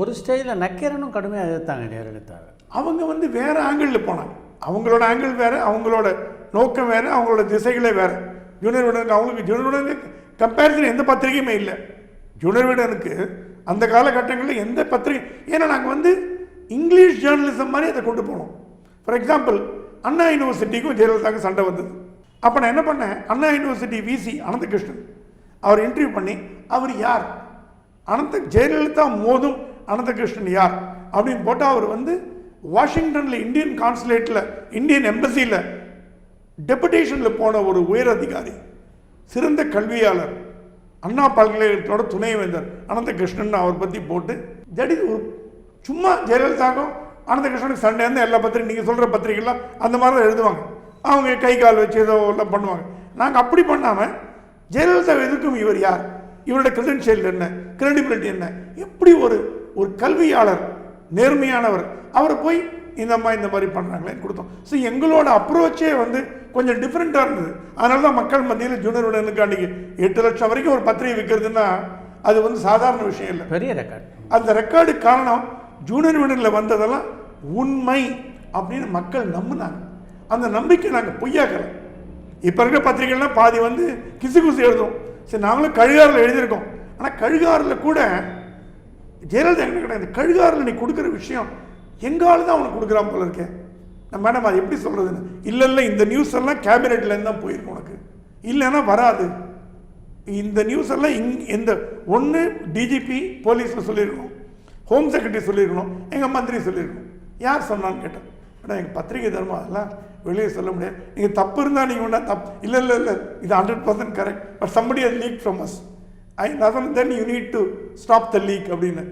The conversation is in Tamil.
ஒரு ஸ்டேஜில் நக்கீரனும் கடுமையாக எதிர்த்தாங்க ஜெயலலிதாவை. அவங்க வந்து வேறு ஆங்கிளில் போனாங்க. அவங்களோட ஆங்கிள் வேறு, அவங்களோட நோக்கம் வேறு, அவங்களோட திசைகளே வேறு. ஜூனியர் விகடனுக்கு அவங்களுக்கு ஜூனியர் விகடனுக்கு கம்பேரிசன் எந்த பத்திரிகையுமே இல்லை. ஜூனியர் விகடனுக்கு அந்த காலகட்டங்களில் எந்த பத்திரிகை, ஏன்னா நாங்கள் வந்து இங்கிலீஷ் ஜேர்னலிசம் மாதிரி அதை கொண்டு போனோம். ஃபார் எக்ஸாம்பிள், அண்ணா யூனிவர்சிட்டிக்கும் ஜெயலலிதாவுக்கும் சண்டை வந்தது. அப்போ நான் என்ன பண்ணேன், அண்ணா யூனிவர்சிட்டி விசி அனந்தகிருஷ்ணன் அவர் இன்டர்வியூ பண்ணி, அவர் யார், ஜெயலலிதா மோதும் அனந்தகிருஷ்ணன் யார் அப்படின்னு போட்டால், அவர் வந்து வாஷிங்டனில் இந்தியன் கான்சுலேட்டில் இந்தியன் எம்பசியில் டெபுடேஷனில் போன ஒரு உயர் அதிகாரி, சிறந்த கல்வியாளர், அண்ணா பல்கலைக்கழகத்தோட துணைவேந்தர் அனந்தகிருஷ்ணன் அவர் பற்றி போட்டு ஒரு சும்மா ஜெயலலிதாவும் அனந்தகிருஷ்ணனுக்கு சண்டை வந்து எல்லா பத்திரிகை நீங்கள் சொல்கிற பத்திரிகைலாம் அந்த மாதிரி தான் எழுதுவாங்க. அவங்க கை கால் வச்சு ஏதோ எல்லாம் பண்ணுவாங்க. நாங்கள் அப்படி பண்ணாமல் ஜெயலலிதா எதிர்க்கும் இவர் யார், இவரோட கிரெடென்ஷியல் என்ன, கிரெடிபிலிட்டி என்ன, எப்படி ஒரு கல்வியாளர் நேர்மையானவர், அவரை போய் இந்த மாதிரி பண்ணுறாங்களேன்னு கொடுத்தோம். ஸோ எங்களோட அப்ரோச்சே வந்து கொஞ்சம் டிஃப்ரெண்ட்டாக இருந்தது. அதனால தான் மக்கள் மத்தியில் ஜூனியர் விகடனுக்கு அன்றைக்கி 8 லட்சம் வரைக்கும் ஒரு பத்திரிகை விற்கிறதுன்னா அது வந்து சாதாரண விஷயம் இல்லை, பெரிய ரெக்கார்டு. அந்த ரெக்கார்டு காரணம் ஜூனியர் விகடனில் வந்ததெல்லாம் உண்மை அப்படின்னு மக்கள் நம்பினாங்க. அந்த நம்பிக்கை நாங்கள் பொய்யாக்கலை. இப்போ இருக்கிற பத்திரிகைகள்லாம் பாதி வந்து கிசு எழுதும். சரி, நாங்களும் கழுகாரில் எழுதியிருக்கோம். ஆனால் கழுகாரில் கூட ஜெயலலிதா என்ன கிடையாது, கழுகாரில் நீ கொடுக்குற விஷயம் எங்காலும் தான் அவனுக்கு கொடுக்குறான் போல இருக்கேன். நான் மேடம் அது எப்படி சொல்கிறதுன்னு, இல்லை இந்த நியூஸ் எல்லாம் கேபினெட்லேருந்து தான் போயிருக்கும், உனக்கு இல்லைன்னா வராது. இந்த நியூஸ் எல்லாம் எந்த ஒன்று டிஜிபி போலீஸில் சொல்லியிருக்கணும், ஹோம் செக்ரட்டரி சொல்லியிருக்கணும், எங்கள் மந்திரி சொல்லியிருக்கணும். யார் சொன்னான்னு கேட்டேன். மேடம் எங்கள் பத்திரிகை தர்மம் அதெல்லாம் வெளியே சொல்ல முடியாது, நீங்கள் தப்பு இருந்தால் நீங்கள் ஒன்றா தப்பு இல்லை இது 100% correct, but somebody has leaked from us. Then you need to stop the leak அப்படின்னு.